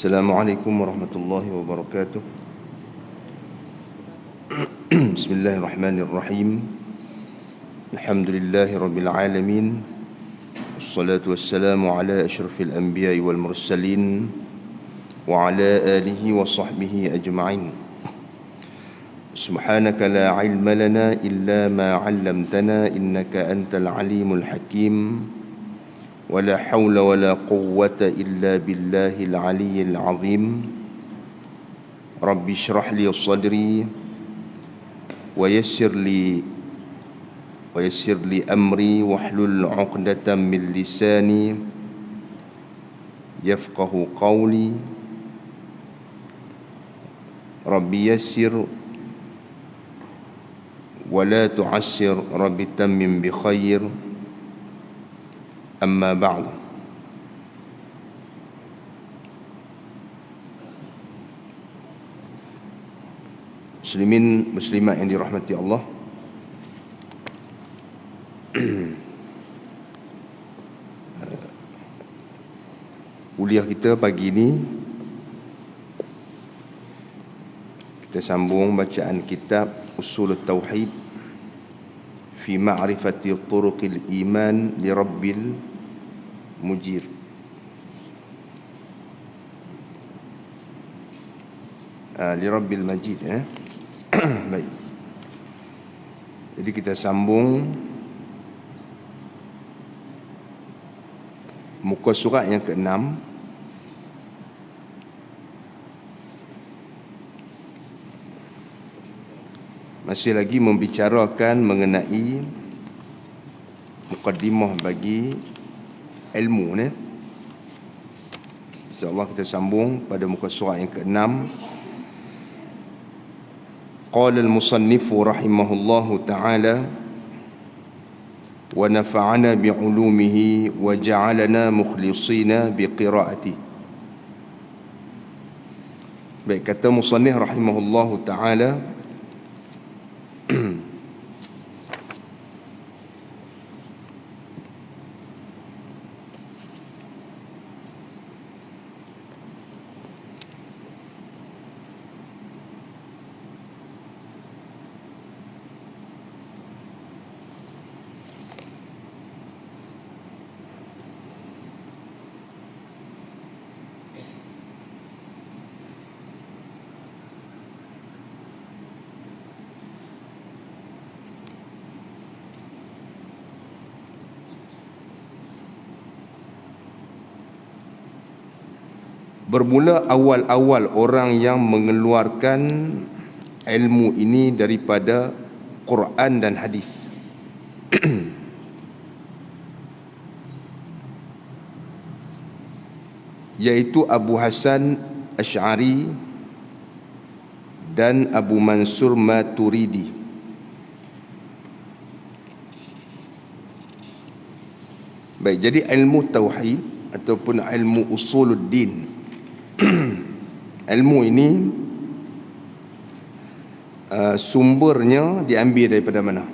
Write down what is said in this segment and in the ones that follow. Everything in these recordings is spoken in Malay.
Assalamualaikum warahmatullahi wabarakatuh. Bismillahirrahmanirrahim. Alhamdulillahi rabbil alamin. Wassalatu wassalamu ala asyrafil anbiya'i wal mursalin wa ala alihi wa sahbihi ajma'in. Subhanaka la ilma lana illa ma 'allamtana innaka antal alimul hakim. ولا حول ولا قوة إلا بالله العلي العظيم. رب اشرح لي صدري ويسر لي أمري واحلل عقدة من لساني يفقه قولي. رب يسر ولا تعسر رب تمم بخير. Amma ba'd. Muslimin muslimat yang dirahmati Allah, kuliah kita pagi ini kita sambung bacaan kitab Usul Tauhid fi ma'rifati turuqil iman li Rabbil Mujir. Li Rabbil Majid, Baik. Jadi kita sambung muka surat yang ke-6. Masih lagi membicarakan mengenai mukaddimah bagi ilmu ni. InsyaAllah kita sambung pada muka surat yang ke-6. Qala al-musannifu rahimahullahu ta'ala wa nafa'ana bi'ulumihi wa ja'alana mukhlisina biqira'ati. Baik, kata musannif rahimahullahu ta'ala, bermula awal-awal orang yang mengeluarkan ilmu ini daripada Quran dan hadis. Yaitu Abu Hasan Asy'ari dan Abu Mansur Maturidi. Baik, jadi ilmu tauhid ataupun ilmu usuluddin, ilmu ini sumbernya diambil daripada mana?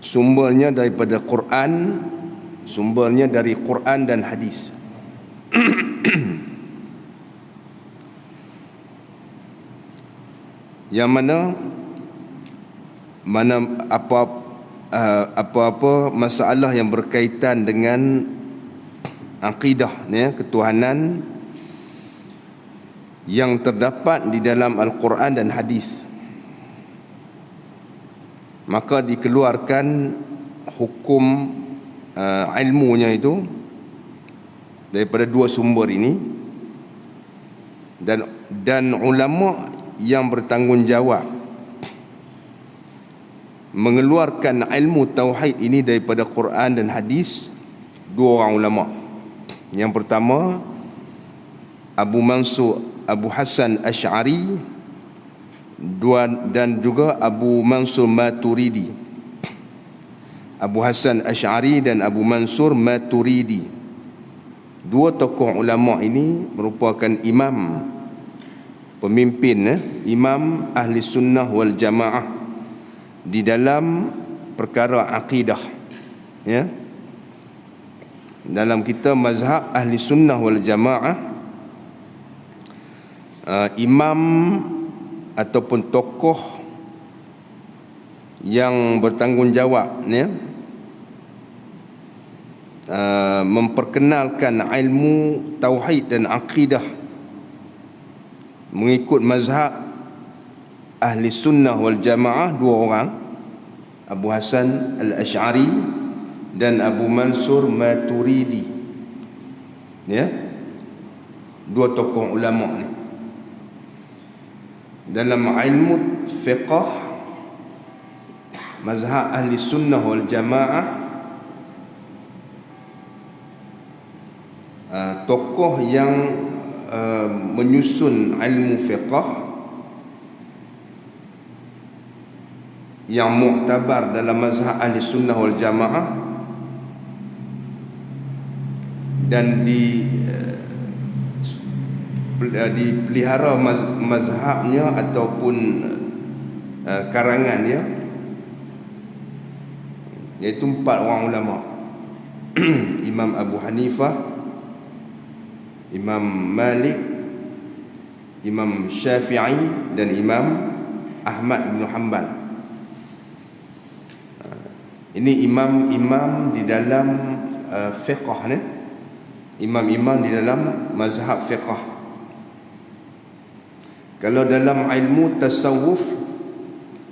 Sumbernya daripada Quran, sumbernya dari Quran dan hadis. Yang mana apa-apa masalah yang berkaitan dengan akidah, ketuhanan yang terdapat di dalam Al-Quran dan hadis, maka dikeluarkan hukum ilmunya itu daripada dua sumber ini, dan ulama yang bertanggungjawab mengeluarkan ilmu tauhid ini daripada Quran dan hadis, dua orang ulama. Yang pertama Abu Hasan Asy'ari dan juga Abu Mansur Maturidi. Abu Hasan Asy'ari dan Abu Mansur Maturidi, dua tokoh ulama ini merupakan imam, pemimpin, imam ahli sunnah wal jamaah di dalam perkara akidah, dalam kita mazhab ahli sunnah wal jamaah, imam ataupun tokoh yang bertanggungjawab ya, memperkenalkan ilmu tauhid dan akidah mengikut mazhab ahli sunnah wal jamaah, dua orang, Abu Hasan al-Ash'ari dan Abu Mansur Maturidi ya, dua tokoh ulama ni. Dalam ilmu fiqh mazhab ahli sunnah wal jamaah, tokoh yang menyusun ilmu fiqh yang muktabar dalam mazhab ahli sunnah wal jamaah dan dipelihara mazhabnya ataupun karangannya, iaitu 4 orang ulama. Imam Abu Hanifah, Imam Malik, Imam Syafi'i dan Imam Ahmad bin Hanbal. Ini imam-imam di dalam fiqh ni, imam-imam di dalam mazhab fiqh. Kalau dalam ilmu tasawuf,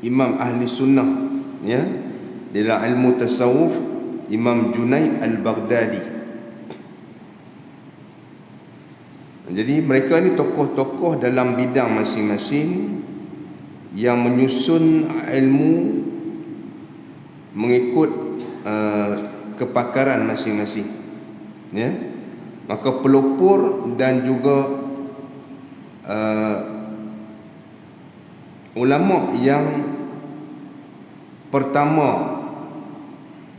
imam ahli sunnah ya, dalam ilmu tasawuf Imam Junaid al-Baghdadi. Jadi mereka ni tokoh-tokoh dalam bidang masing-masing yang menyusun ilmu mengikut kepakaran masing-masing ya. Maka pelopor dan juga ulama yang pertama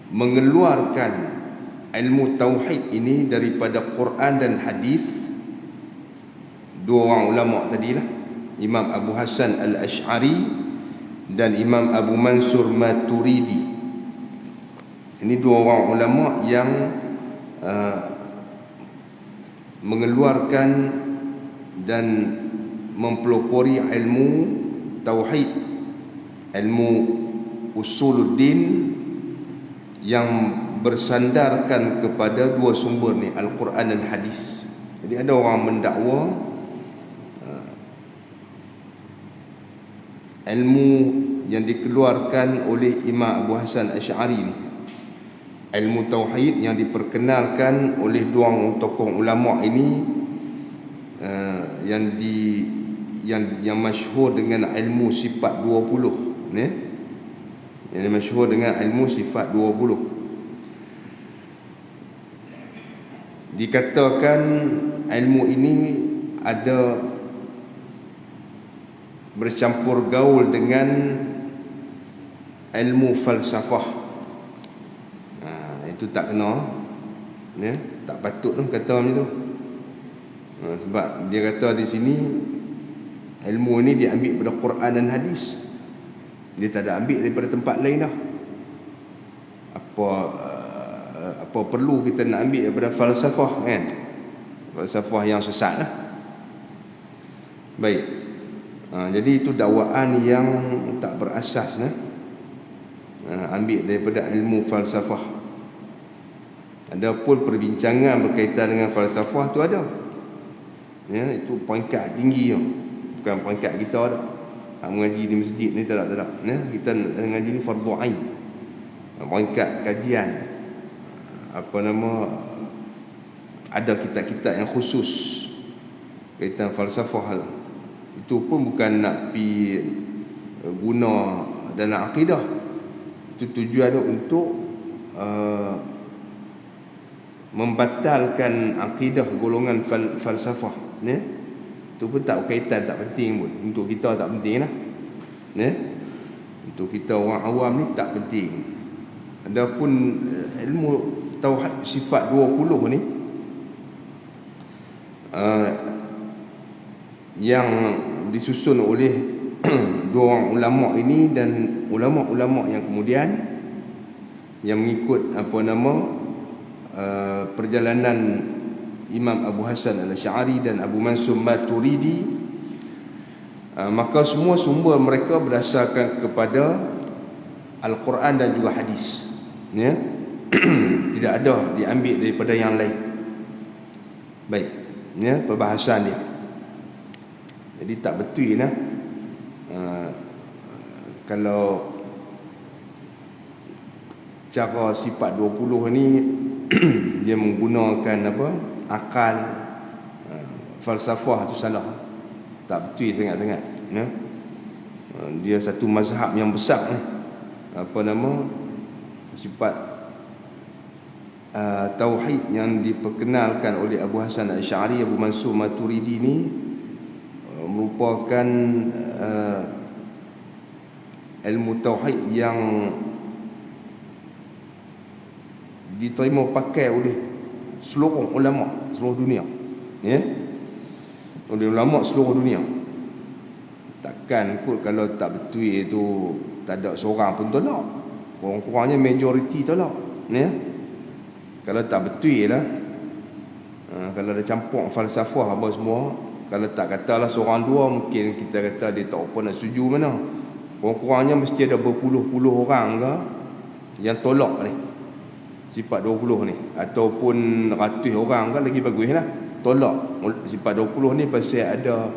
mengeluarkan ilmu tauhid ini daripada Quran dan hadis, dua orang ulama tadilah, Imam Abu Hasan al-Ash'ari dan Imam Abu Mansur Maturidi. Ini dua orang ulama yang mengeluarkan dan mempelopori ilmu tauhid, ilmu usuluddin yang bersandarkan kepada dua sumber ni, Al-Quran dan hadis. Jadi ada orang mendakwa ilmu yang dikeluarkan oleh Imam Abu Hasan Ash'ari ni, ilmu tauhid yang diperkenalkan oleh dua tokoh ulama ini, yang masyhur dengan ilmu sifat 20 ni, yang masyhur dengan ilmu sifat 20. Dikatakan ilmu ini ada bercampur gaul dengan ilmu falsafah. Itu tak kena ya, tak patut tu kata macam tu. Sebab dia kata di sini ilmu ni dia ambil daripada Quran dan hadis. Dia tak ada ambil daripada tempat lain dah. Apa perlu kita nak ambil daripada falsafah kan? Falsafah yang sesat lah. Baik. Jadi itu dakwaan yang tak berasas lah. Ambil daripada ilmu falsafah. Adapun perbincangan berkaitan dengan falsafah tu ada. Ya, itu peringkat tinggi tu. Bukan peringkat kita dah. Mengaji di masjid ni tak ada. Ya, kita mengaji ni fardu ain. Peringkat kajian. Ada kitab-kitab yang khusus kaitan falsafah. Itu pun bukan nak pi guna dalam akidah. Itu tujuan dia untuk membatalkan akidah golongan falsafah ya. Itu pun tak berkaitan, tak penting pun. Untuk kita tak penting lah ya. Untuk kita orang awam ni tak penting. Adapun ilmu tauhid sifat 20 ni yang disusun oleh dua orang ulama ini dan ulama-ulama yang kemudian yang mengikut perjalanan Imam Abu Hasan al-Asy'ari dan Abu Mansur Maturidi, maka semua sumber mereka berdasarkan kepada Al-Quran dan juga hadis, ya. Tidak ada diambil daripada yang lain. Baik, ya, perbahasan dia. Jadi tak betul lah kalau cara sifat 20 ni dia menggunakan apa, akal, falsafah, tu salah. Tak betul sangat-sangat, ya. Dia satu mazhab yang besar ni, apa nama, sifat tauhid yang diperkenalkan oleh Abu Hasan al-Asy'ari, Abu Mansur Maturidi ni merupakan ilmu tauhid yang diterima pakai oleh seluruh ulama seluruh dunia, ya, oleh ulama seluruh dunia. Takkan kot kalau tak betul itu tak ada seorang pun tolak, kurang-kurangnya majoriti tolak, ya. Kalau tak betul lah, kalau ada campur falsafah apa semua, kalau tak katalah seorang dua, mungkin kita kata dia tak apa nak setuju mana. Kurang-kurangnya mesti ada berpuluh-puluh orang ke yang tolak ni sifat 20 ni, ataupun ratus orang kan lagi bagus lah tolak sifat 20 ni, pasal ada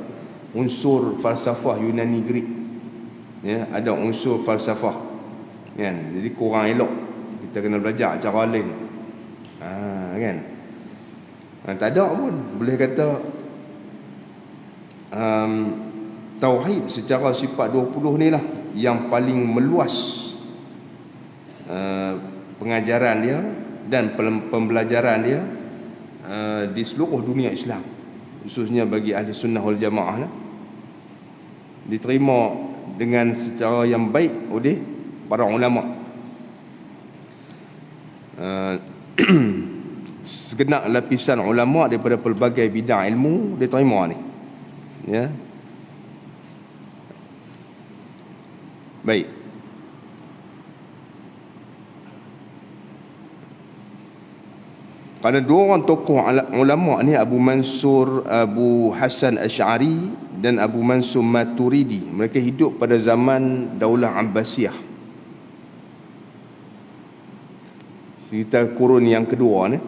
unsur falsafah Yunani Greek, ya, ada unsur falsafah, kan. Jadi kurang elok, kita kena belajar cara lain, kan. Tak ada pun boleh kata tauhid secara sifat 20 ni lah yang paling meluas pengajaran dia dan pembelajaran dia di seluruh dunia Islam, khususnya bagi ahli sunnah wal jamaah lah, diterima dengan secara yang baik oleh para ulama. Segenap lapisan ulama daripada pelbagai bidang ilmu diterima ni, ya. Baik, pada dua orang tokoh ulama ni, Abu Mansur Abu Hasan Asy'ari dan Abu Mansur Maturidi, mereka hidup pada zaman Daulah Abbasiyah, sekitar kurun yang kedua ni,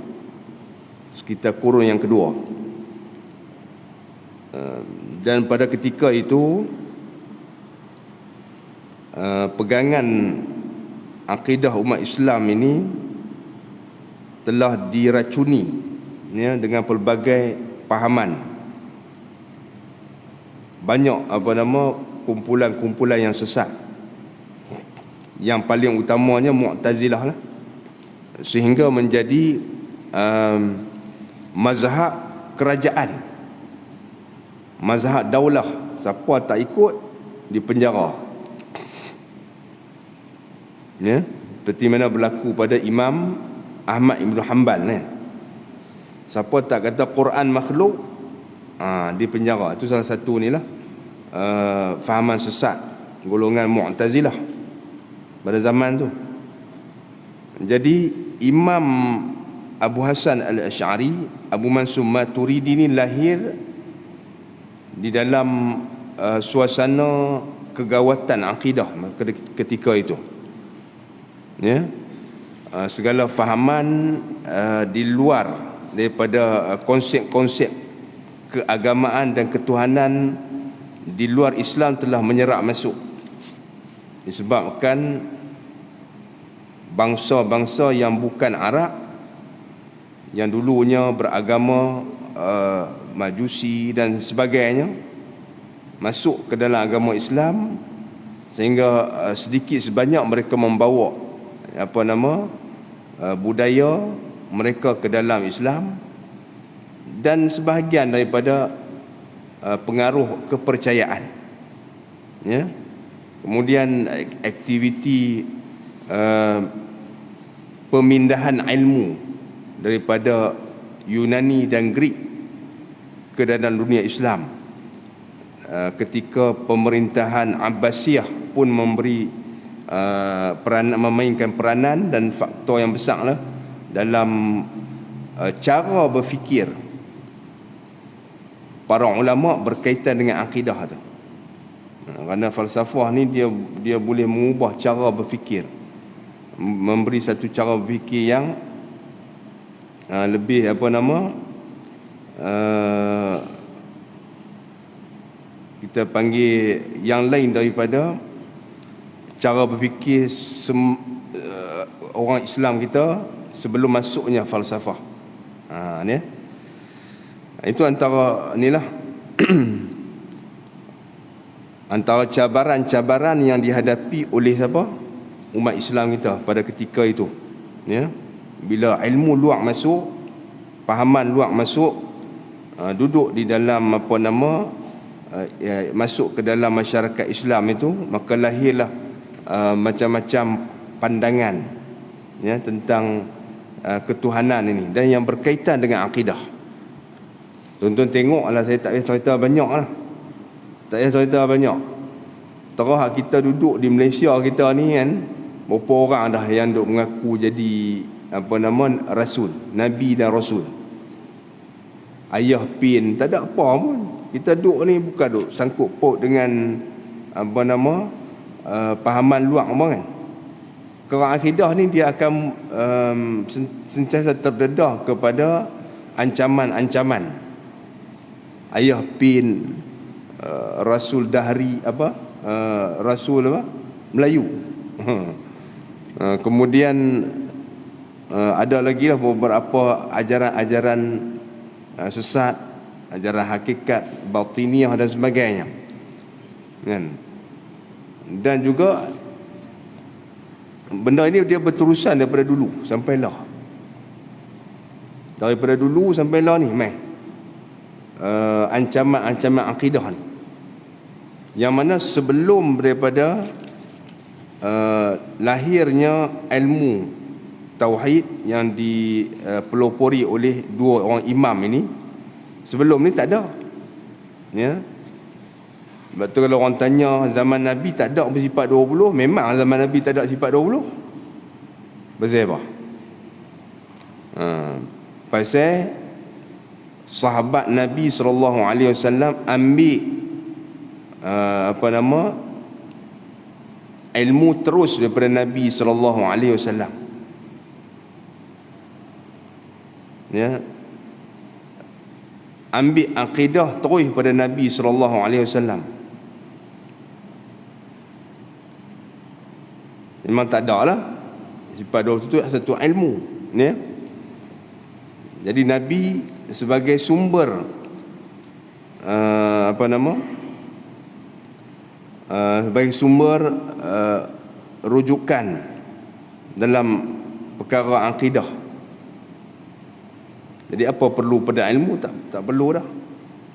dan pada ketika itu pegangan akidah umat Islam ini telah diracuni, ya, dengan pelbagai pahaman. Banyak kumpulan-kumpulan yang sesat. Yang paling utamanya Mu'tazilah lah, sehingga menjadi mazhab kerajaan, mazhab daulah. Siapa tak ikut dipenjara, ya, seperti mana berlaku pada Imam Ahmad Ibn Hanbal, kan. Siapa tak kata Quran makhluk, di penjara. Itu salah satu ni lah fahaman sesat golongan Mu'tazilah pada zaman tu. Jadi Imam Abu Hasan al-Asy'ari, Abu Mansur Maturidi ni lahir di dalam suasana kegawatan akidah ketika itu, ya. Segala fahaman di luar daripada konsep-konsep keagamaan dan ketuhanan di luar Islam telah menyerap masuk, disebabkan bangsa-bangsa yang bukan Arab, yang dulunya beragama Majusi dan sebagainya, masuk ke dalam agama Islam, sehingga sedikit sebanyak mereka membawa budaya mereka ke dalam Islam, dan sebahagian daripada pengaruh kepercayaan, ya. Kemudian aktiviti pemindahan ilmu daripada Yunani dan Greek ke dalam dunia Islam. Ketika pemerintahan Abbasiyah pun memainkan peranan dan faktor yang besar lah dalam cara berfikir para ulama berkaitan dengan akidah tu. Kerana falsafah ni dia boleh mengubah cara berfikir, memberi satu cara berfikir yang lebih kita panggil yang lain daripada cara berfikir orang Islam kita sebelum masuknya falsafah. Ni itu antara inilah antara cabaran-cabaran yang dihadapi oleh siapa? Umat Islam kita pada ketika itu. Ya. Bila ilmu luar masuk, pahaman luar masuk, duduk di dalam masuk ke dalam masyarakat Islam itu, maka lahirlah macam-macam pandangan ya tentang ketuhanan ini dan yang berkaitan dengan akidah. Tuan-tuan tengoklah, saya tak payah cerita banyak lah. Tak payah cerita banyak. Terus kita duduk di Malaysia kita ni kan, berapa orang dah yang duk mengaku jadi rasul, nabi dan rasul. Ayah pin tak ada apa pun. Kita duduk ni bukan duk sangkut paut dengan pahaman luar kan. Kerana akidah ni dia akan sentiasa terdedah kepada ancaman-ancaman. Ayah pin, rasul dahri rasul Melayu. Kemudian ada lagi lah beberapa ajaran-ajaran sesat, ajaran hakikat, batiniah dan sebagainya. Kan? Dan juga benda ini dia berterusan daripada dulu sampailah. Daripada dulu sampailah ni ancaman-ancaman akidah ni. Yang mana sebelum daripada lahirnya ilmu tauhid yang dipelopori oleh dua orang imam ini, sebelum ni tak ada. Ya. Sebab tu kalau orang tanya zaman Nabi tak ada bersifat 20, memang zaman Nabi tak ada sifat 20. Pasal apa? Pasal sahabat Nabi SAW ambil ilmu terus daripada Nabi SAW. Ya. Ambil akidah terus daripada Nabi SAW. Memang tak ada lah sifat 20 itu satu ilmu, ya. Jadi Nabi sebagai sumber sebagai sumber rujukan dalam perkara akidah. Jadi apa perlu pada ilmu? Tak perlu dah.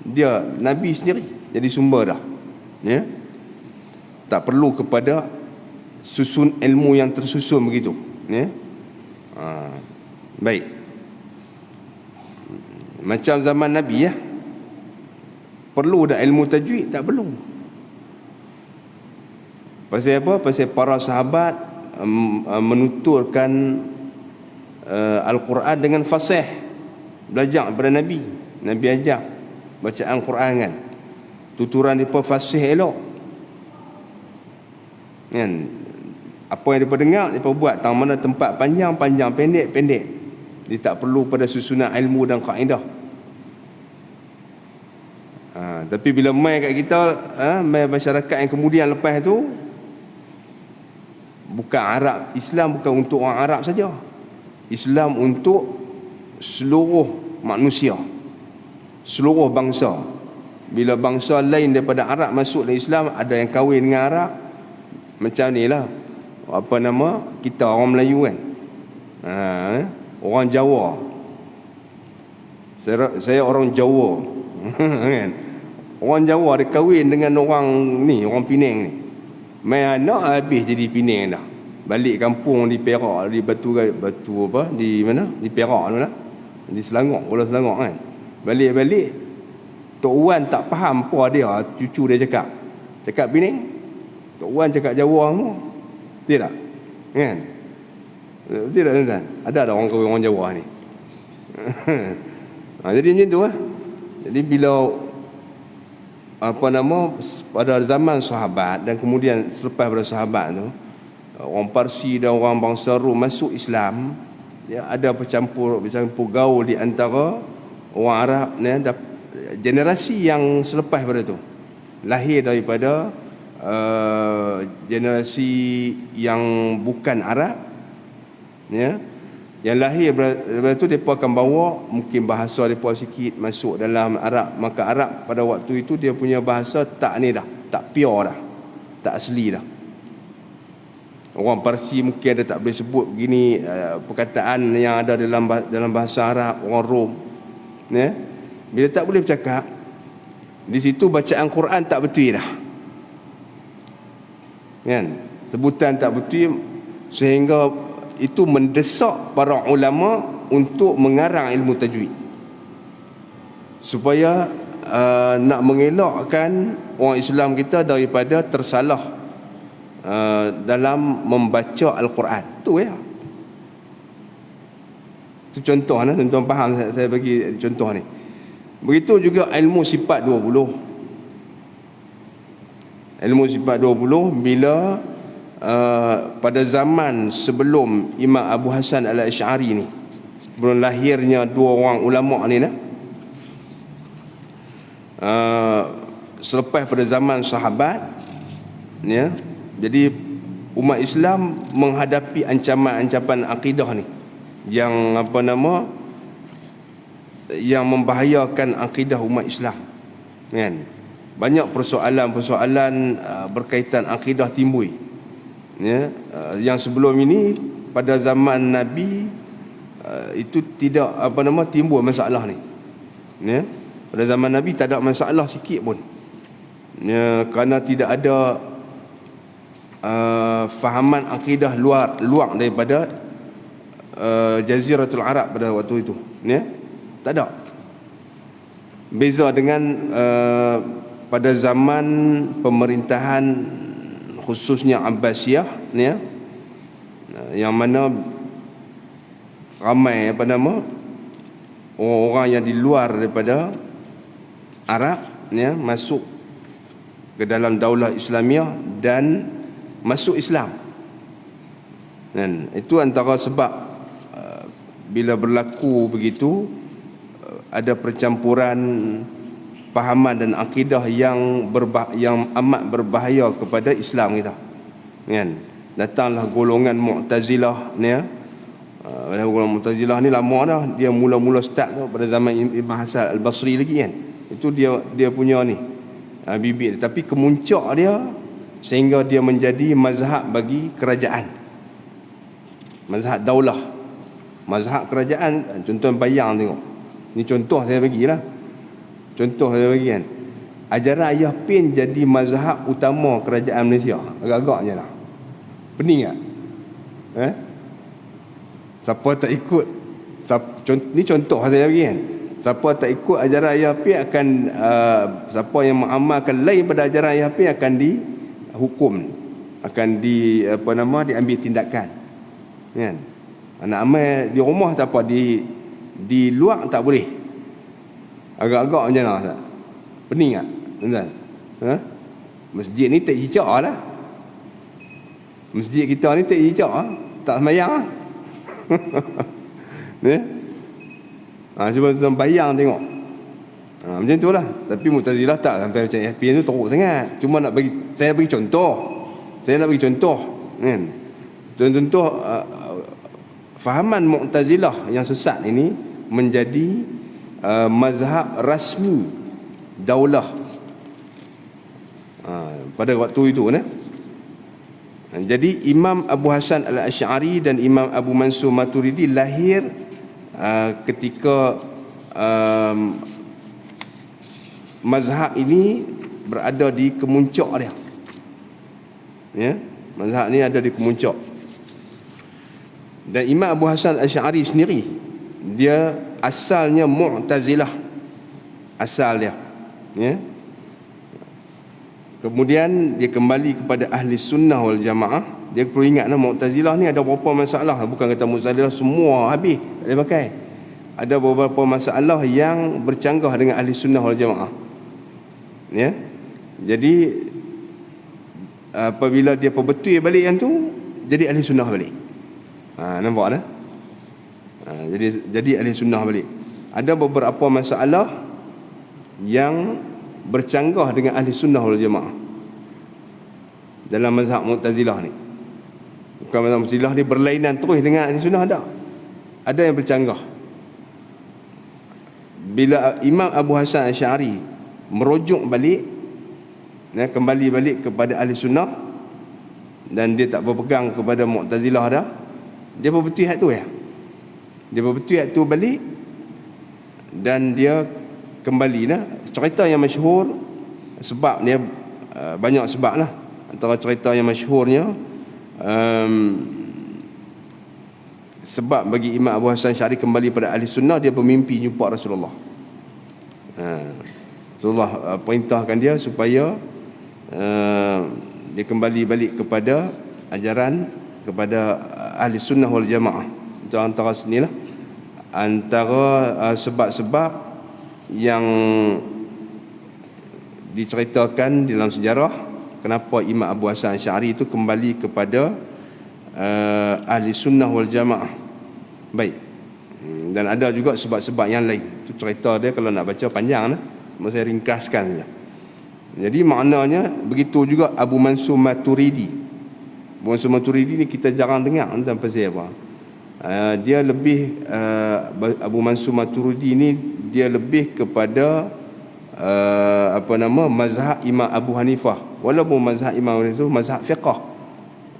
Dia Nabi sendiri jadi sumber dah. Ya. Tak perlu kepada susun ilmu yang tersusun begitu. Ya. Baik. Macam zaman Nabi ya. Perlu dah ilmu tajwid? Tak perlu. Pasal apa? Pasal para sahabat menuturkan Al-Quran dengan fasih. Belajar daripada Nabi. Nabi ajak bacaan Quran kan. Tuturan mereka fasih elok. Kan? Apa yang mereka dengar, mereka buat. Tang mana tempat panjang, panjang, pendek, pendek. Dia tak perlu pada susunan ilmu dan kaedah. Tapi bila mai kat kita, mai masyarakat yang kemudian lepas tu, bukan Arab, Islam bukan untuk orang Arab saja. Islam untuk seluruh manusia, seluruh bangsa. Bila bangsa lain daripada Arab masuk dalam Islam, ada yang kahwin dengan Arab. Macam ni lah kita orang Melayu kan, orang Jawa. Saya orang Jawa. Kan? Orang Jawa dia kahwin dengan orang ni, orang Penang ni. Mai anak habis jadi Penang dah. Balik kampung di Perak, di batu apa? Di mana? Di Perak tu lah. Di Selangor, Pulau Selangor kan. Balik-balik Tok Wan tak faham apa dia cucu dia cakap. Cakap Penang. Tok Wan cakap Jawa semua. Tidak? Kan? Betul tak tuan-tuan? Ada orang kahwin orang Jawa ni. Jadi macam tu lah. Jadi bila pada zaman sahabat dan kemudian selepas pada sahabat tu, orang Parsi dan orang bangsa Rom masuk Islam, ya, ada bercampur gaul di antara orang Arab ni. Generasi yang selepas pada tu lahir daripada generasi yang bukan Arab, ya, yang lahir daripada tu, mereka akan bawa mungkin bahasa mereka sikit masuk dalam Arab. Maka Arab pada waktu itu dia punya bahasa tak ni dah, tak pure dah, tak asli dah. Orang Parsi mungkin ada tak boleh sebut begini perkataan yang ada dalam bahasa Arab. Orang Rom, ya, bila tak boleh bercakap, di situ bacaan Quran tak betul dah, kan? Sebutan tak betul, sehingga itu mendesak para ulama untuk mengarang ilmu tajwid supaya nak mengelakkan orang Islam kita daripada tersalah dalam membaca Al-Quran. Tu ya. Itu contoh, tuan-tuan faham saya bagi contoh ni. Begitu juga ilmu sifat 20. Ilmu sifat 20 bila pada zaman sebelum Imam Abu Hasan Al-Asy'ari ni, sebelum lahirnya dua orang ulama ni, selepas pada zaman sahabat, ya, jadi umat Islam menghadapi ancaman-ancaman akidah ni yang yang membahayakan akidah umat Islam, kan? Banyak persoalan-persoalan berkaitan akidah timbul, ya, yang sebelum ini pada zaman Nabi itu tidak timbul masalah ni, ya. Pada zaman Nabi tak ada masalah sikit pun, ya, kerana tidak ada fahaman akidah luar daripada Jaziratul Arab pada waktu itu, ya. Tak ada. Beza dengan pada zaman pemerintahan khususnya Abbasiyah, ya, yang mana ramai orang-orang yang di luar daripada Arab, ya, masuk ke dalam daulah Islamiah dan masuk Islam. Dan itu antara sebab bila berlaku begitu, ada percampuran pahaman dan akidah yang amat berbahaya kepada Islam kita, kan? Datanglah golongan Mu'tazilah ni, ya. Golongan Mu'tazilah ni lama dah, dia mula-mula start tu pada zaman Ibn Hasan Al-Basri lagi, kan? Itu dia punya ni bibit, tapi kemuncak dia sehingga dia menjadi mazhab bagi kerajaan, mazhab daulah, mazhab kerajaan. Contoh bayang tengok ni, contoh saya bagilah, contoh saya bagi, kan? Ajaran Ayah Pin jadi mazhab utama kerajaan Malaysia, agak-agaknya lah. Pening tak? Siapa tak ikut, ni contoh saya bagi, kan? Siapa tak ikut ajaran Ayah Pin akan siapa yang mengamalkan lain pada ajaran Ayah Pin akan dihukum, akan diambil tindakan, kan? Anak amal di rumah tak apa, di luar tak boleh. Agak-agak macam mana, tak? Pening tak, tuan-tuan? Masjid ni tak cicak lah. Masjid kita ni tak cicak lah, tak sembahyang lah. Cuba tuan bayang tengok. Macam tu lah. Tapi Mu'tazilah tak sampai macam FPN tu teruk sangat. Cuma saya bagi contoh. Saya nak bagi contoh, kan? Contoh fahaman Mu'tazilah yang sesat ini menjadi mazhab rasmi daulah pada waktu itu, kan? Jadi Imam Abu Hasan Al-Asy'ari dan Imam Abu Mansur Maturidi lahir ketika mazhab ini berada di kemuncak dia, ya. Mazhab ni ada di kemuncak. Dan Imam Abu Hasan Al-Asy'ari sendiri, dia asalnya Mu'tazilah, asal dia, ya. Kemudian dia kembali kepada Ahli Sunnah wal Jamaah, Dia perlu ingat Mu'tazilah ni ada beberapa masalah. Bukan kata Mu'tazilah semua habis tak boleh pakai. Ada beberapa masalah yang bercanggah dengan ahli sunnah wal jamaah. Ya. Jadi apabila dia perbetul balik yang tu, jadi ahli sunnah balik. Nampak tak? Jadi ahli sunnah balik. Ada beberapa masalah yang bercanggah dengan ahli sunnah wal jamaah dalam mazhab Mu'tazilah ni. Bukan mazhab Mu'tazilah ni berlainan terus dengan ahli sunnah, ada yang bercanggah. Bila Imam Abu Hasan Asy'ari merujuk balik, kembali balik kepada ahli sunnah, dan dia tak berpegang kepada Mu'tazilah dah, dia berbetul hak tu ya. Dia berbetul hak tu balik, dan dia kembali lah. Cerita yang masyhur, sebab dia banyak sebab lah. Antara cerita yang masyhurnya, sebab bagi Imam Abu Hasan Asy'ari kembali pada ahli sunnah, dia bermimpi jumpa Rasulullah. Rasulullah perintahkan dia supaya dia kembali balik kepada ajaran, kepada ahli sunnah wal jamaah. Itu antara sinilah, antara sebab-sebab yang diceritakan dalam sejarah kenapa Imam Abu Hasan Asy'ari itu kembali kepada ahli sunnah wal jamaah. Baik. Dan ada juga sebab-sebab yang lain. Itu cerita dia kalau nak baca panjang lah. Saya ringkaskan saja. Jadi maknanya begitu juga Abu Mansur Maturidi. Abu Mansur Maturidi ni kita jarang dengar tentang pasal apa. Dia lebih Abu Mansur Maturidi ni dia lebih kepada mazhab Imam Abu Hanifah. Walaupun mazhab Imam Abu Hanifah mazhab fiqh,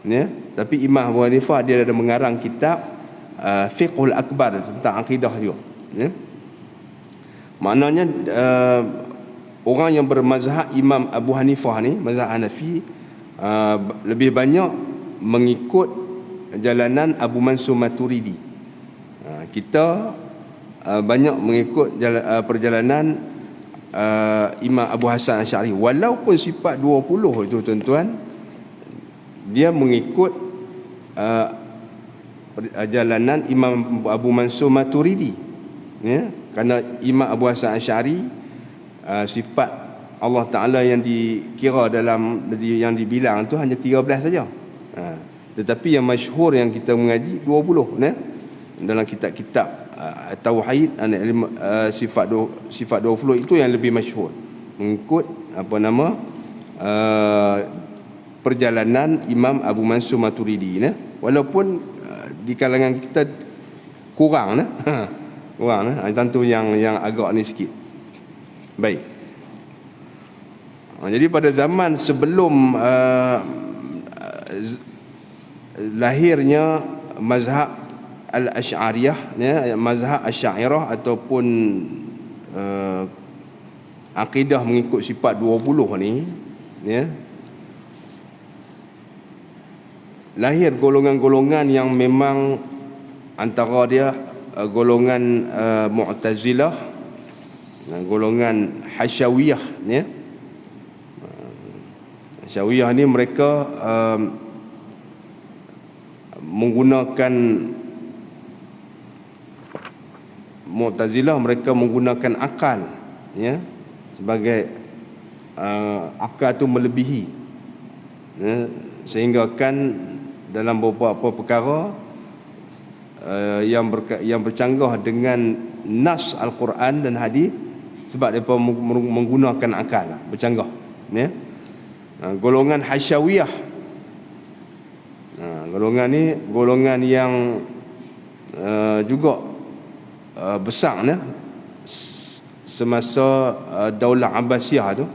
ya, tapi Imam Abu Hanifah dia ada mengarang kitab Fiqhul Akbar tentang akidah juga, ya. Maknanya orang yang bermazhab Imam Abu Hanifah ni, mazhab Hanafi, lebih banyak mengikut jalanan Abu Mansur Maturidi. Kita banyak mengikut perjalanan Imam Abu Hasan Asy'ari. Walaupun sifat 20 itu tuan-tuan, dia mengikut jalanan Imam Abu Mansur Maturidi, ya. Kerana Imam Abu Hasan Asy'ari sifat Allah Ta'ala yang dikira dalam, yang dibilang tu hanya 13 saja. Tetapi yang masyhur yang kita mengaji 20, ya. Dalam kitab-kitab Tauhid, sifat 20 itu yang lebih masyhur, mengikut perjalanan Imam Abu Mansur Maturidi, ya. Walaupun di kalangan kita kurang, kurang, tentu yang agak ni sikit. Baik. Jadi pada zaman sebelum lahirnya mazhab Al-Asy'ariyah, ya, mazhab Asy'ariyah ataupun akidah mengikut sifat 20 ni, ya, lahir golongan-golongan yang memang antara dia golongan Mu'tazilah, golongan Hasyawiyah, ya. Hasyawiyah ni mereka menggunakan, Mu'tazilah mereka menggunakan akal, ya, sebagai akal tu melebihi, ya, sehingga kan dalam beberapa perkara yang bercanggah dengan nas Al-Quran dan hadis, sebab mereka menggunakan akal, bercanggah, ya. Golongan Hasyawiyah, golongan ni golongan yang juga besar, ya, semasa Daulah Abbasiyah tu,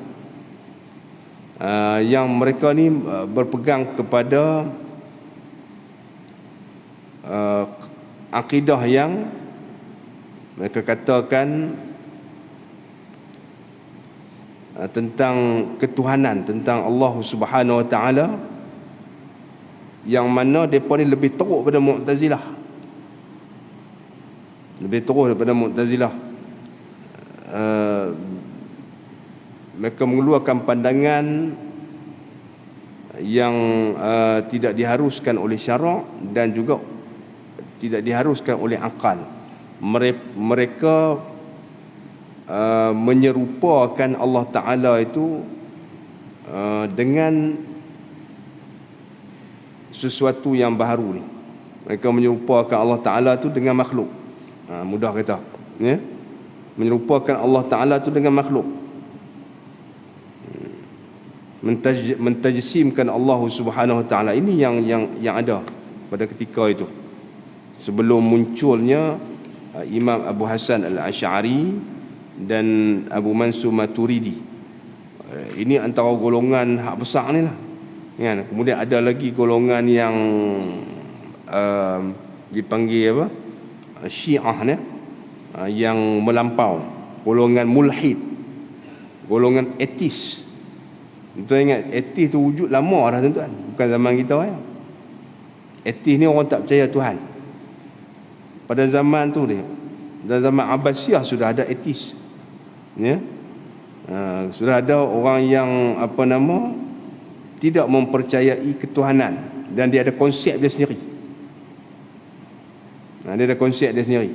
yang mereka ni berpegang kepada akidah yang mereka katakan tentang ketuhanan, tentang Allah Subhanahu Wa Taala, yang mana mereka ni lebih teruk pada Mu'tazilah, lebih teruk daripada Mu'tazilah. Mereka mengeluarkan pandangan yang tidak diharuskan oleh syarak dan juga tidak diharuskan oleh akal. Mereka menyerupakan Allah Ta'ala itu dengan sesuatu yang baharu ni. Mereka menyerupakan Allah Ta'ala itu dengan makhluk. Mudah kata, ya? Menyerupakan Allah Ta'ala itu dengan makhluk. Mentajsimkan Allah Subhanahu Wa Ta'ala. Ini yang ada pada ketika itu, sebelum munculnya Imam Abu Hasan Al-Asy'ari dan Abu Mansur Maturidi. Ini antara golongan hak besar ni lah, kan? Kemudian ada lagi golongan yang dipanggil apa, Syiah ni, yang melampau, golongan mulhid, golongan etis. Tuan ingat, etis tu wujud lama dah tuan-tuan, bukan zaman kita ya. Etis ni orang tak percaya Tuhan. Pada zaman tu dia, dalam zaman Abbasiyah sudah ada etis, ya. Sudah ada orang yang tidak mempercayai ketuhanan, dan dia ada konsep dia sendiri. Dia ada konsep dia sendiri.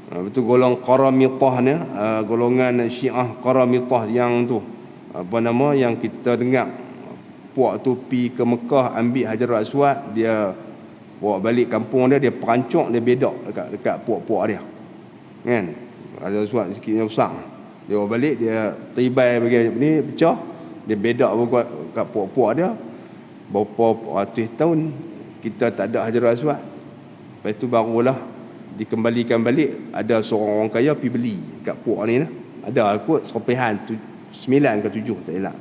Betul, golongan Qaramitah ni, golongan Syiah Qaramitah yang tu, yang kita dengar puak tu pi ke Mekah ambil Hajarul Aswad, dia bawa balik kampung dia perancok, dia bedak dekat puak-puak dia, kan? Hajarul Aswad sikitnya besar, dia bawa balik, dia tibai bagi ni pecah, dia bedak dekat puak-puak dia. Berapa ratus tahun kita tak ada Hajarul Aswad. Lepas tu barulah dikembalikan balik. Ada seorang orang kaya pergi beli kat puak ni lah. Ada kot serpihan 9 ke 7 tak elak.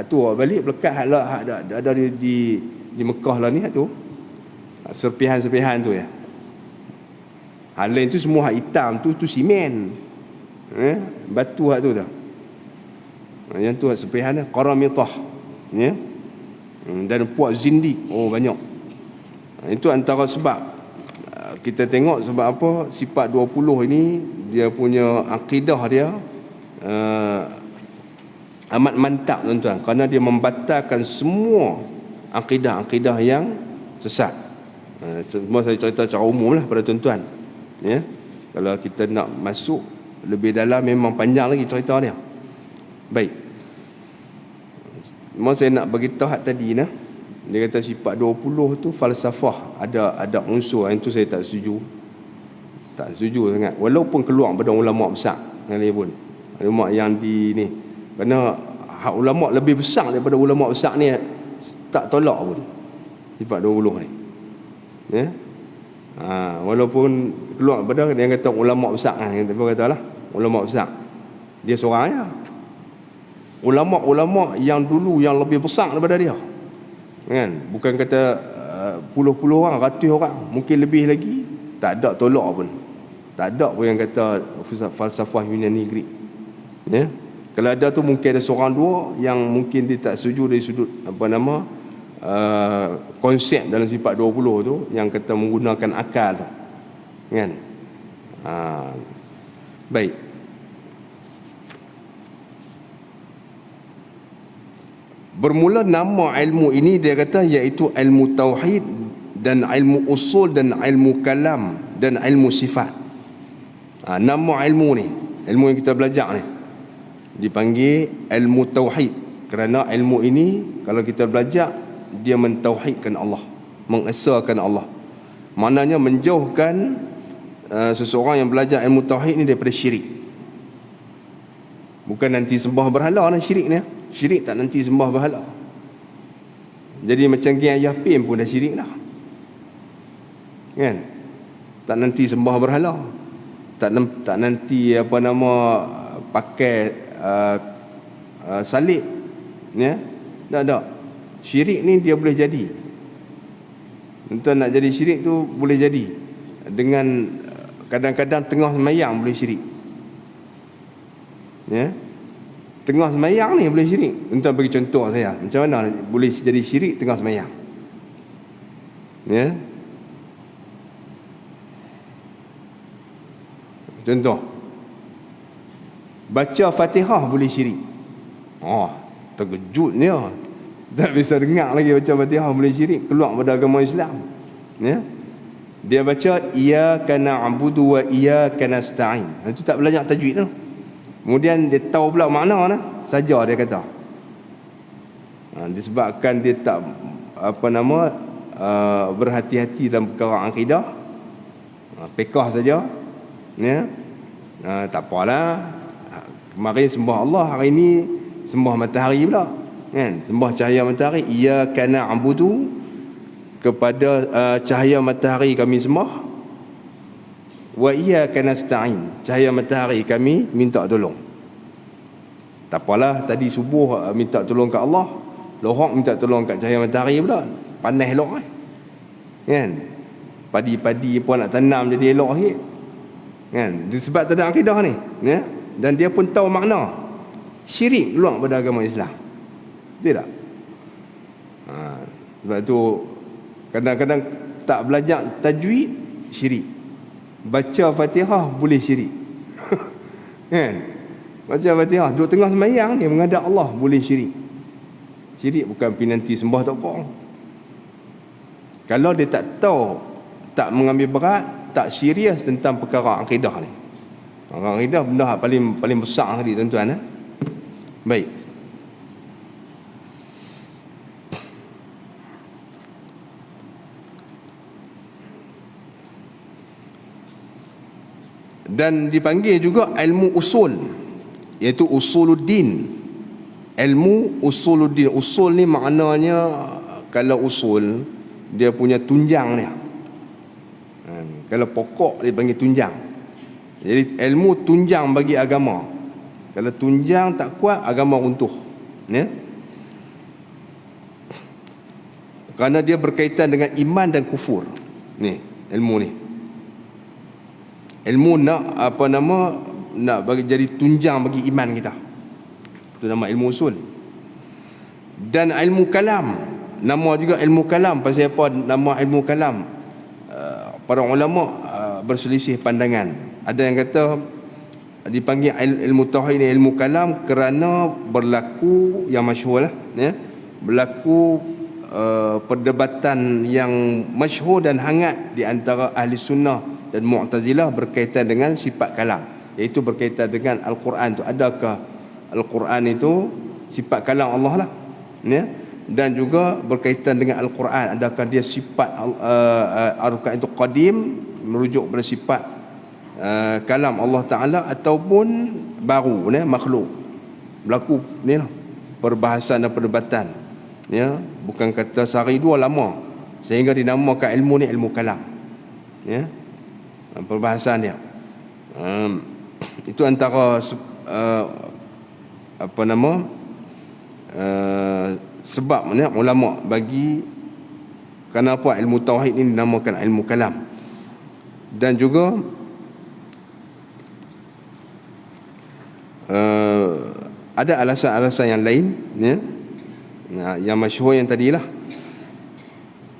Tu awak balik melekat ada di Mekah lah ni tu. Serpihan-serpihan tu ya. Hal lain tu semua hak hitam tu simen. Batu hak tu dah. Yang tu serpihan dia Qaramitah, ya. Dan puak Zindi, banyak. Itu antara sebab kita tengok sebab apa sifat 20 ini dia punya akidah dia amat mantap tuan-tuan, kerana dia membatalkan semua akidah-akidah yang sesat. Semua saya cerita secara umum lah pada tuan-tuan, ya. Kalau kita nak masuk lebih dalam memang panjang lagi cerita dia. Baik, memang saya nak bagi tahu hak tadi nah. Dia kata sifat 20 tu falsafah, ada unsur yang tu saya tak setuju. Tak setuju sangat, walaupun keluar pada ulama besar sekalipun. Ulama yang di ni, kerana hak ulama lebih besar daripada ulama besar ni tak tolak pun sifat 20 ni, ya. Walaupun keluar pada dia kata ulama besar kan, katalah ulama besar, dia seorang ya. Ulama-ulama yang dulu yang lebih besar daripada dia, kan? Bukan kata puluh-puluh orang, ratus orang, mungkin lebih lagi, tak ada tolak pun. Tak ada pun yang kata falsafah Yunani Greek, ya. Kalau ada tu mungkin ada seorang dua yang mungkin dia tak setuju dari sudut konsep dalam sifat 20 tu, yang kata menggunakan akal tu, kan? Baik. Bermula nama ilmu ini dia kata iaitu ilmu tauhid dan ilmu usul dan ilmu kalam dan ilmu sifat. Nama ilmu ni, ilmu yang kita belajar ni, dipanggil ilmu tauhid, kerana ilmu ini kalau kita belajar, dia mentauhidkan Allah, mengesahkan Allah. Maknanya menjauhkan seseorang yang belajar ilmu tauhid ni daripada syirik. Bukan nanti sembah berhala lah syirik ni. Syirik tak nanti sembah berhala. Jadi macam Kiai Yapin pun dah syirik dah, kan? Tak nanti sembah berhala, tak nanti pakai salib, ya. Tak. Syirik ni dia boleh jadi. Tuan nak jadi syirik tu boleh jadi dengan kadang-kadang tengah semayang boleh syirik, ya. Tengah semayang ni boleh syirik. Tuan bagi contoh saya, macam mana boleh jadi syirik tengah semayang, ya. Contoh, baca Fatihah boleh syirik. Terkejutnya Tak bisa dengar lagi baca Fatihah boleh syirik, keluar pada agama Islam. Ya. Dia baca iyyaka na'budu wa iyyaka nasta'in. Itu tak belajar tajwid tu. Kemudian dia tahu pula makna nah, saja dia kata. Disebabkan dia tak berhati-hati dalam perkara akidah, fiqh saja. Ya. Tak apalah. Kemarin sembah Allah, hari ini sembah matahari pula. Kan? Sembah cahaya matahari, iyyaka na'budu, kepada cahaya matahari kami sembah, wa iyyaka nasta'in, cahaya matahari kami minta tolong. Tak apalah, tadi subuh minta tolong kat Allah, lohok minta tolong kat cahaya matahari pula, panas elok kan. Padi-padi pun nak tanam jadi elok sikit kan, sebab tak ada akidah ni ya? Dan dia pun tahu makna syirik keluar pada agama Islam. Tidak. Sebab tu kadang-kadang tak belajar tajwid syirik, baca Fatihah boleh syirik. Kan? Baca Fatihah duduk tengah sembahyang ni menghadap Allah boleh syirik. Syirik bukan pinanti sembah tak apa. Kalau dia tak tahu, tak mengambil berat, tak serius tentang perkara akidah ni. Akidah benda paling besar tadi tuan-tuan. Baik. Dan dipanggil juga ilmu usul, iaitu usuluddin. Ilmu usuluddin. Usul ni maknanya, kalau usul dia punya tunjang dia. Kalau pokok dia panggil tunjang. Jadi ilmu tunjang bagi agama. Kalau tunjang tak kuat, agama runtuh. Ya? Kerana dia berkaitan dengan iman dan kufur. Ni ilmu ni. Ilmu nak bagi jadi tunjang bagi iman kita. Itu nama ilmu usul. Dan ilmu kalam, nama juga ilmu kalam. Pasal apa nama ilmu kalam? Para ulama berselisih pandangan. Ada yang kata dipanggil ilmu tauhid ni ilmu kalam kerana berlaku yang masyhur lah, ya, berlaku perdebatan yang masyhur dan hangat di antara ahli sunnah dan Mu'tazilah berkaitan dengan sifat kalam, iaitu berkaitan dengan Al-Quran tu. Adakah Al-Quran itu sifat kalam Allah lah, ya? Dan juga berkaitan dengan Al-Quran, adakah dia sifat Al-Quran itu qadim, merujuk pada sifat kalam Allah Ta'ala, ataupun baru, ya, makhluk. Berlaku ni lah perbahasan dan perdebatan, ya? Bukan kata sehari dua, lama, sehingga dinamakan ilmu ni ilmu kalam, ya, perbahasan dia. Itu antara sebab ulama bagi kenapa ilmu tauhid ini dinamakan ilmu kalam. Dan juga ada alasan-alasan yang lain, ya, yang masyhur yang tadilah.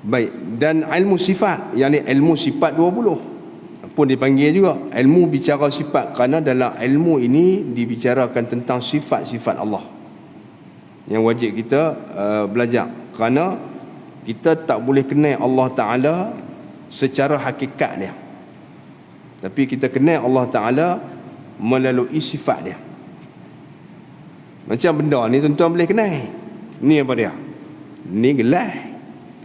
Baik. Dan ilmu sifat, yakni ilmu sifat 20 pun dipanggil juga ilmu bicara sifat, kerana dalam ilmu ini dibicarakan tentang sifat-sifat Allah yang wajib kita belajar. Kerana kita tak boleh kenal Allah Ta'ala secara hakikat dia, tapi kita kenal Allah Ta'ala melalui sifat dia. Macam benda ni tuan-tuan boleh kenal. Ni apa dia? Ni gelas.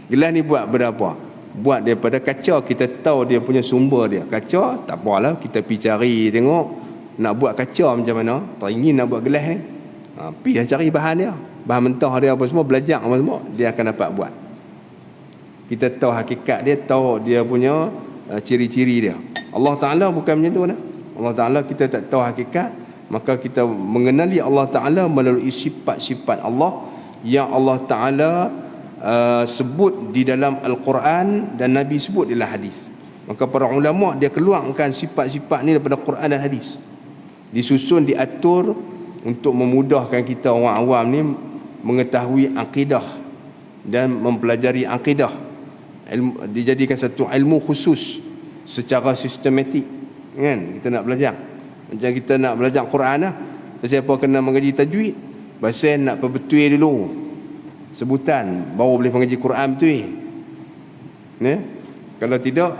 Gelas ni buat berapa? Buat daripada kaca. Kita tahu dia punya sumber dia kaca, tak apalah kita pergi cari tengok nak buat kaca macam mana. Teringin nak buat gelas ni, pergi cari bahan dia, bahan mentah dia apa semua, belajar apa semua, dia akan dapat buat. Kita tahu hakikat dia, tahu dia punya ciri-ciri dia. Allah Ta'ala bukan macam tu lah. Allah Ta'ala kita tak tahu hakikat, maka kita mengenali Allah Ta'ala melalui sifat-sifat Allah yang Allah Ta'ala sebut di dalam Al-Quran dan Nabi sebut di dalam hadis. Maka para ulama dia keluarkan sifat-sifat ni daripada Quran dan hadis, disusun, diatur untuk memudahkan kita orang awam ni mengetahui akidah dan mempelajari akidah. Dijadikan satu ilmu khusus secara sistematik, kan? Kita nak belajar macam kita nak belajar Quran lah. Siapa kena mengaji tajwid, pasal nak perbetul dulu, sebutan baru boleh mengaji Quran betul. Ya? Kalau tidak,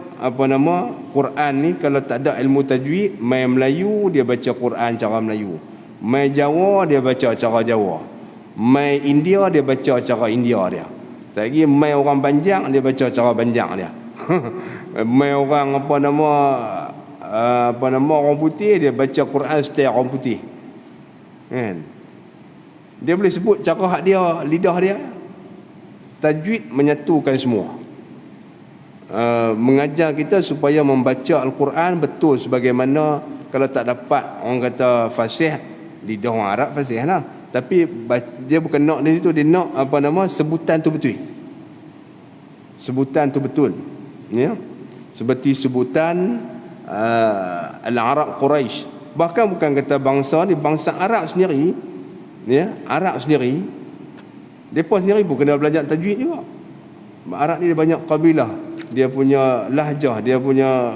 Quran ni kalau tak ada ilmu tajwid, mai Melayu dia baca Quran cara Melayu, mai Jawa dia baca cara Jawa, mai India dia baca cara India dia. Lagi mai orang Banjang dia baca cara Banjang dia. Mai orang orang putih dia baca Quran style orang putih. Kan? Dia boleh sebut cara hak dia, lidah dia. Tajwid menyatukan semua. Mengajar kita supaya membaca Al-Quran betul sebagaimana kalau tak dapat orang kata fasih, lidah orang Arab fasih lah, tapi dia bukan nak di situ, dia nak sebutan tu betul. Sebutan tu betul. Ya. Seperti sebutan Al-Arab Quraisy. Bahkan bukan kata bangsa ni, bangsa Arab sendiri, ya, Arab sendiri, depa sendiri pun kena belajar tajwid juga. Arab ni dia banyak kabilah, dia punya lahjah, dia punya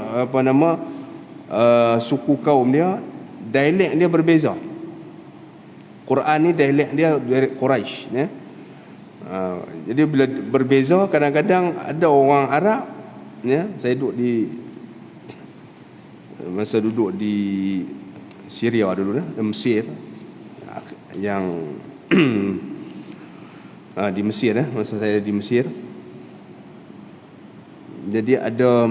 suku kaum dia, dialek dia berbeza. Quran ni dialek dia dari Quraisy, ya. Jadi bila berbeza, kadang-kadang ada orang Arab, ya, saya duduk di Syria dulu lah, di Mesir, yang di Mesir, masa saya di Mesir. Jadi ada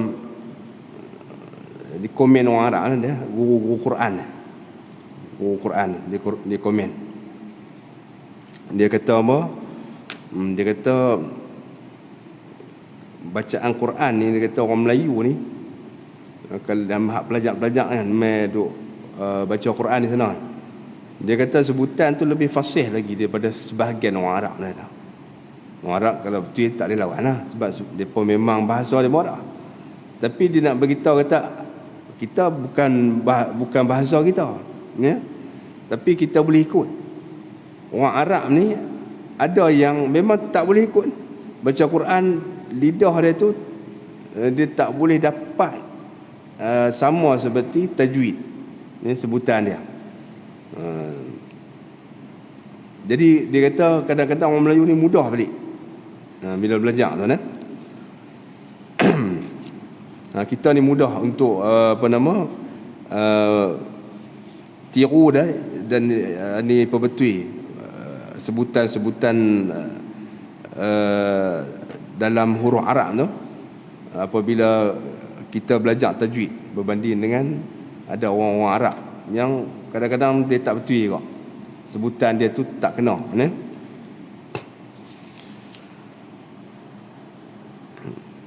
di komen orang Arab dia, guru Quran di komen. Dia kata apa? Dia kata bacaan Quran ni, dia kata orang Melayu ni kalau dalam hak pelajar-pelajar kan mai duk baca Quran di sana, dia kata sebutan tu lebih fasih lagi daripada sebahagian orang Arab lah. Orang Arab kalau betul tak boleh lawan lah, sebab mereka memang bahasa dia marah. Tapi dia nak beritahu kata kita bukan bahasa kita, ya? Tapi kita boleh ikut. Orang Arab ni ada yang memang tak boleh ikut baca Quran, lidah dia tu dia tak boleh dapat sama seperti tajwid, ya, sebutan dia. Jadi dia kata kadang-kadang orang Melayu ni mudah balik bila belajar tu, kita ni mudah untuk tiru dah, dan ni perbetul sebutan-sebutan dalam huruf Arab tu apabila kita belajar tajwid berbanding dengan ada orang-orang Arab yang kadang-kadang dia tak betul juga, sebutan dia tu tak kena, ya?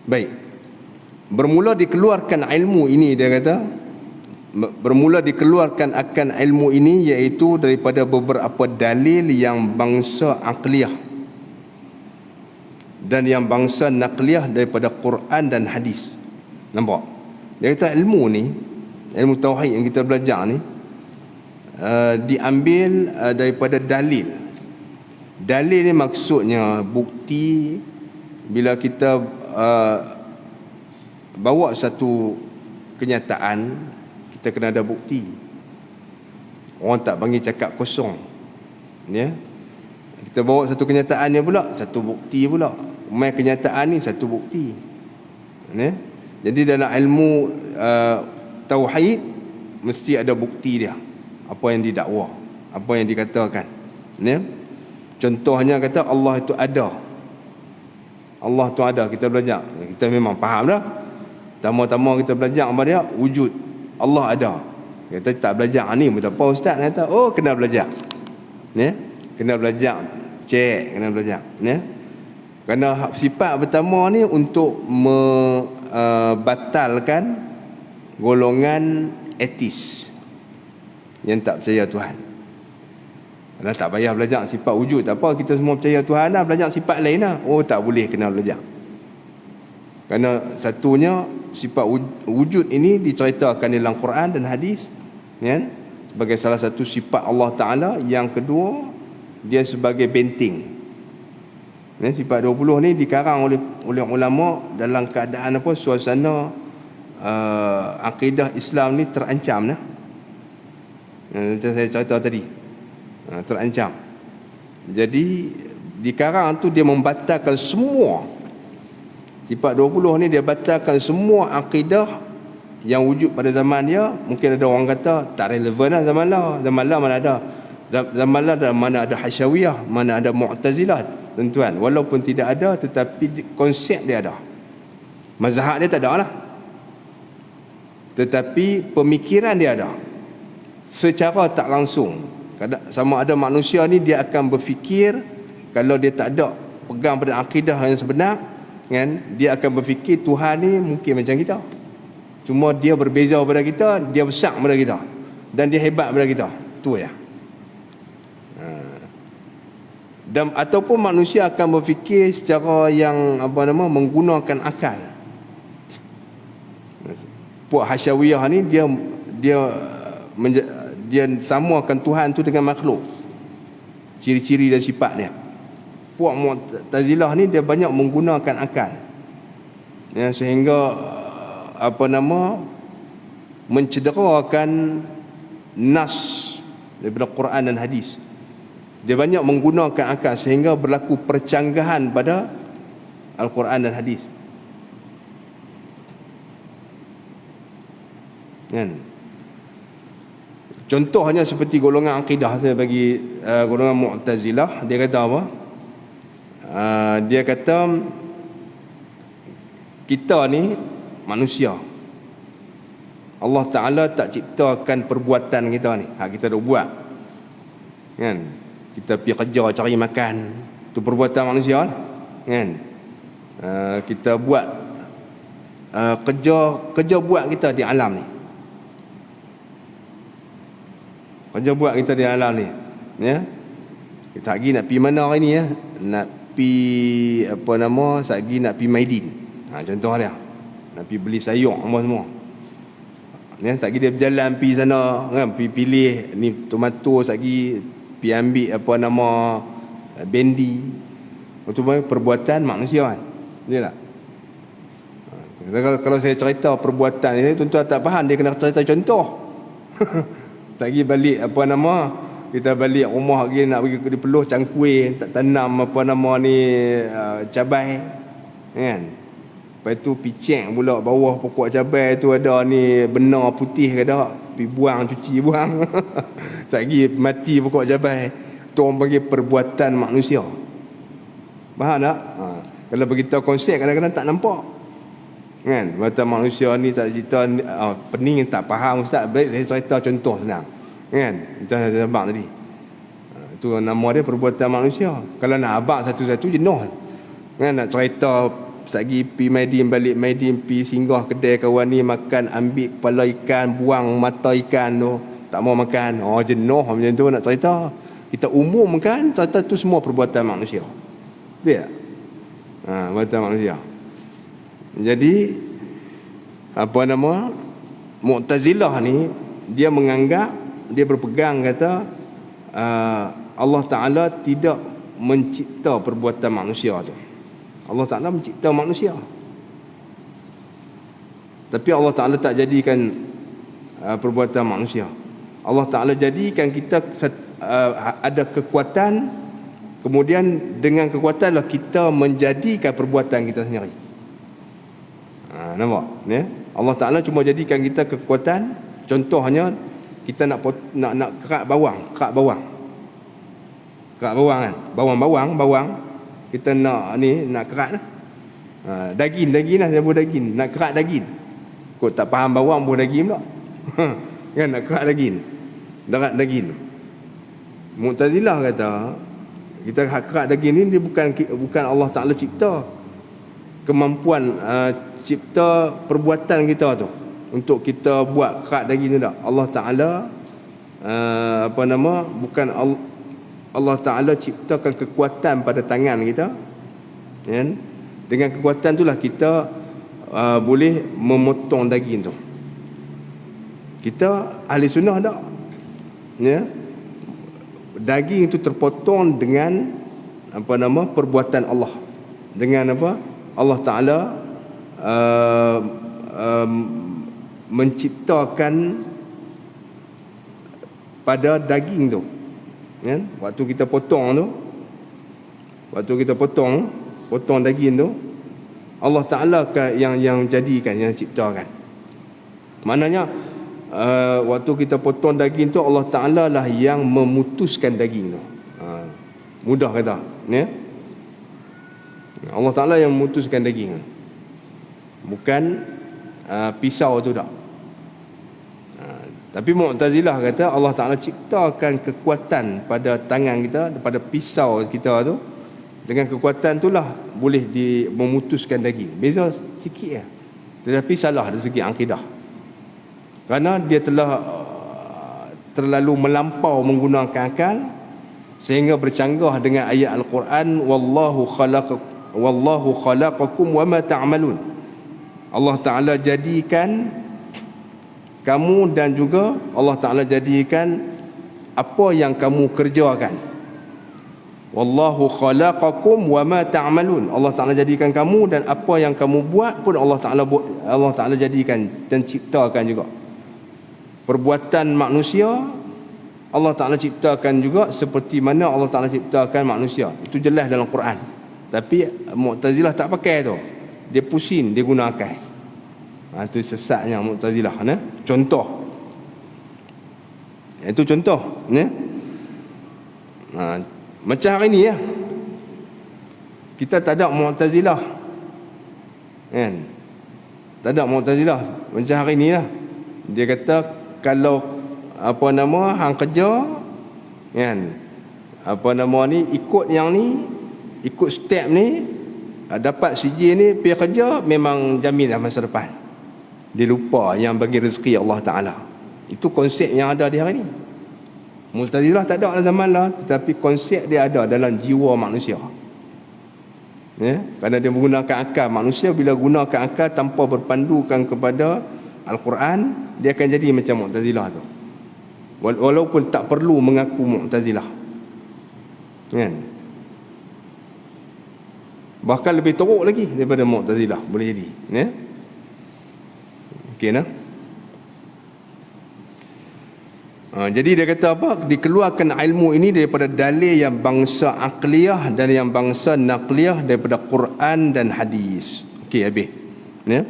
Baik. Bermula dikeluarkan ilmu ini, dia kata, bermula dikeluarkan akan ilmu ini iaitu daripada beberapa dalil yang bangsa aqliyah dan yang bangsa naqliyah daripada Quran dan hadis. Nampak? Dia kata ilmu ni, ilmu tauhid yang kita belajar ni diambil daripada dalil. Dalil ni maksudnya bukti. Bila kita bawa satu kenyataan, kita kena ada bukti. Orang tak panggil cakap kosong, ya. Kita bawa satu kenyataan ni pula satu bukti pula. Mai kenyataan ni satu bukti, ya. Jadi dalam ilmu tauhid mesti ada bukti dia, apa yang didakwa, apa yang dikatakan, ya. Contohnya kata Allah itu ada. Allah tu ada, kita belajar, kita memang faham dah. Tama-tama kita belajar apa dia? Wujud. Allah ada. Kita tak belajar ni betapa ustaz kata, oh kena belajar. Ya? Kena belajar. Cek, kena belajar, ya. Kerana sifat pertama ni untuk membatalkan golongan etis yang tak percaya Tuhan. Kalau tak payah belajar sifat wujud, tak apa, kita semua percaya Tuhan lah, belajar sifat lain lah. Oh tak boleh, kena belajar. Kerana satunya sifat wujud ini diceritakan dalam Quran dan hadis, ya, sebagai salah satu sifat Allah Ta'ala. Yang kedua, dia sebagai benteng, ya. Sifat 20 ni dikarang oleh ulama dalam keadaan apa, suasana akidah Islam ni terancam lah. Macam saya cerita tadi, terancam. Jadi di karang tu dia membatalkan semua. Sifat 20 ni dia batalkan semua akidah yang wujud pada zaman dia. Mungkin ada orang kata tak relevan lah zaman lah. Zaman lah mana ada. Zaman lah mana ada Hasyawiyah, mana ada Mu'tazilah, tuan-tuan. Walaupun tidak ada, tetapi konsep dia ada. Mazhab dia tak ada lah, tetapi pemikiran dia ada. Secara tak langsung, sama ada manusia ni dia akan berfikir, kalau dia tak ada pegang pada akidah yang sebenar, kan, dia akan berfikir Tuhan ni mungkin macam kita, cuma dia berbeza daripada kita, dia besar daripada kita, dan dia hebat daripada kita. Tu ya. Dan ataupun manusia akan berfikir secara yang menggunakan akal. Puak Hasyawiyah ni dia samakan Tuhan tu dengan makhluk, ciri-ciri dan sifat dia. Puak Mu'tazilah ni dia banyak menggunakan akal, ya, sehingga mencederakan nas daripada Quran dan hadis. Dia banyak menggunakan akal sehingga berlaku percanggahan pada Al-Quran dan hadis, kan? Contohnya seperti golongan akidah, saya bagi golongan Mu'tazilah. Dia kata apa? Dia kata kita ni manusia, Allah Ta'ala tak ciptakan perbuatan kita ni, kita dah buat, kan? Kita pergi kerja cari makan, tu perbuatan manusia, kan? Kita buat kerja buat kita di alam ni, kerja buat kita di alam ni, ya. Kita lagi nak pergi mana hari ni, ya? Nak pergi lagi nak pergi Maidin, contoh dia, nak pergi beli sayur semua. Ya, lagi dia berjalan pergi sana, kan, pergi pilih ni tomato, lagi pergi ambil bendi. Itu perbuatan manusia, kan? Betul tak? Kalau saya cerita perbuatan ini, tuan-tuan tak faham, dia kena cerita contoh. Lagi balik kita balik rumah lagi nak pergi di peluh cangkui, tak tanam cabai, kan? Lepas tu picek pula bawah pokok cabai tu ada ni benar putih ke tak, pergi buang, cuci buang. Tak lagi mati pokok cabai. Tu orang panggil perbuatan manusia. Faham tak? Kalau beritahu konsep kadang-kadang tak nampak, kan? Mata manusia ni tak cerita, pening tak faham ustaz. Baik saya cerita contoh senang, kan? Macam saya nampak tadi. Tu nama dia perbuatan manusia. Kalau nak abang satu-satu jenuh, kan? Nak cerita lagi pergi Maidin, balik Maidin, pergi singgah kedai kawan ni, makan, ambil kepala ikan, buang mata ikan tu, tak mau makan. Jenuh macam tu nak cerita. Kita umumkan cerita tu semua perbuatan manusia. Betul tak? Perbuatan manusia. Jadi Mu'tazilah ni dia menganggap, dia berpegang kata Allah Ta'ala tidak mencipta perbuatan manusia tu. Allah Ta'ala mencipta manusia, tapi Allah Ta'ala tak jadikan perbuatan manusia. Allah Ta'ala jadikan kita ada kekuatan, kemudian dengan kekuatanlah kita menjadikan perbuatan kita sendiri. Nampak? Ya? Allah Ta'ala cuma jadikan kita kekuatan. Contohnya kita nak kerak bawang kan, bawang kita nak kerak lah. Daging lah, saya buat daging, nak kerak daging. Kau tak faham bawang buat daging pula. Kan, nak kerak daging, darat daging. Mu'tazilah kata kita kerak daging ni dia bukan Allah Ta'ala cipta. Kemampuan cipta perbuatan kita tu untuk kita buat kerak daging tu tak. Allah Ta'ala bukan Allah Ta'ala ciptakan kekuatan pada tangan kita, kan? Dengan kekuatan itulah kita boleh memotong daging tu. Kita ahli sunnah tak, ya? Daging itu terpotong dengan perbuatan Allah. Dengan apa? Allah Ta'ala menciptakan pada daging tu, kan? Waktu kita potong tu, waktu kita potong daging tu, Allah Ta'ala yang jadikan, yang ciptakan. Maknanya waktu kita potong daging tu, Allah Ta'ala lah yang memutuskan daging tu. Mudah kata, ya? Allah Ta'ala yang memutuskan daging, bukan pisau tu tak. Tapi Mu'tazilah kata Allah Ta'ala ciptakan kekuatan pada tangan kita, pada pisau kita tu. Dengan kekuatan itulah boleh memutuskan daging. Beza sikit ya. Tetapi salah dari segi akidah. Kerana dia telah terlalu melampau menggunakan akal, sehingga bercanggah dengan ayat Al-Quran, wallahu khalaqakum wa ma ta'malun. Allah Ta'ala jadikan kamu, dan juga Allah Ta'ala jadikan apa yang kamu kerjakan. Wallahu khalaqakum wa ma ta'malun. Allah Ta'ala jadikan kamu, dan apa yang kamu buat pun Allah Ta'ala jadikan dan ciptakan juga. Perbuatan manusia Allah Ta'ala ciptakan juga seperti mana Allah Ta'ala ciptakan manusia. Itu jelas dalam Quran. Tapi Mu'tazilah tak pakai tu. Dia pusing, dia guna akal. Itu sesatnya Mu'tazilah, nah. Contoh. Itu contoh, nah. Macam hari ni ya. Kita tak ada Mu'tazilah. Kan? Tak ada Mu'tazilah. Macam hari ni lah. Dia kata kalau hang kerja, kan? Ikut yang ni, ikut step ni, dapat CJ ni, pergi kerja, memang jamin dah masa depan. Dia lupa yang bagi rezeki Allah Ta'ala. Itu konsep yang ada di hari ni. Mu'tazilah tak ada dalam zaman lah, tetapi konsep dia ada dalam jiwa manusia. Ya? Kerana dia menggunakan akal. Manusia bila gunakan akal tanpa berpandukan kepada Al-Quran, dia akan jadi macam Mu'tazilah tu. Walaupun tak perlu mengaku Mu'tazilah, kan? Bahkan lebih teruk lagi daripada Mu'tazilah boleh jadi, ya? Okey nah. Jadi dia kata apa? Dikeluarkan ilmu ini daripada dalil yang bangsa aqliyah dan yang bangsa naqliyah, daripada Quran dan hadis. Okey, habis. Ya.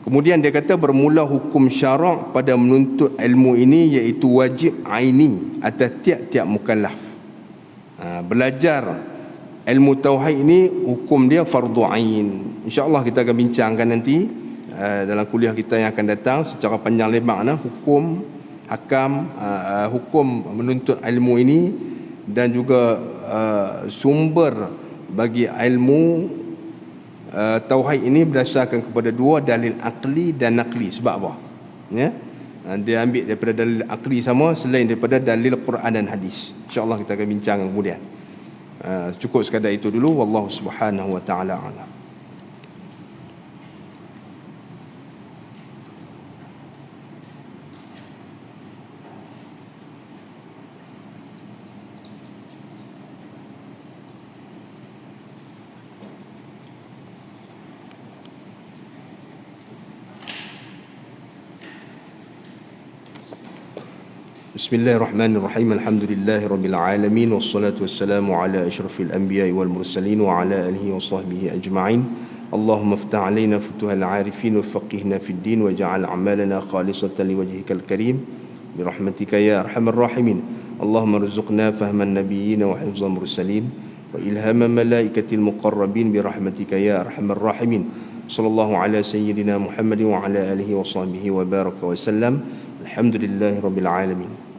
Kemudian dia kata bermula hukum syarak pada menuntut ilmu ini, iaitu wajib aini atas tiap-tiap mukallaf. Belajar ilmu tauhid ini hukum dia fardu ain. InsyaAllah kita akan bincangkan nanti dalam kuliah kita yang akan datang secara panjang lebar, hukum menuntut ilmu ini, dan juga sumber bagi ilmu tauhid ini berdasarkan kepada dua dalil akli dan nakli. Sebab apa? Ya? Dia ambil daripada dalil akli sama, selain daripada dalil Quran dan hadis. InsyaAllah kita akan bincang kemudian. Cukup sekadar itu dulu. Wallahu subhanahu wa ta'ala a'lam. Bismillahirrahmanirrahim. Alhamdulillahirabbil alamin, wassalatu wassalamu ala asyrafil anbiya'i wal mursalin wa ala alihi wa sahbihi ajma'in. Allahumma iftah 'alaina futuhal 'arifin wa faqihna fid din waj'al a'malana khalisatan liwajhikal karim birahmatika ya arhamar rahimin. Allahumma rzuqna fahman nabiyyin wa hifzal mursalin wa ilhaman malaikatil muqarrabin birahmatika ya arhamar rahimin. Sallallahu ala sayyidina Muhammadin wa ala alihi wa sahbihi wa baraka wa sallam. Alhamdulillahirabbil alamin.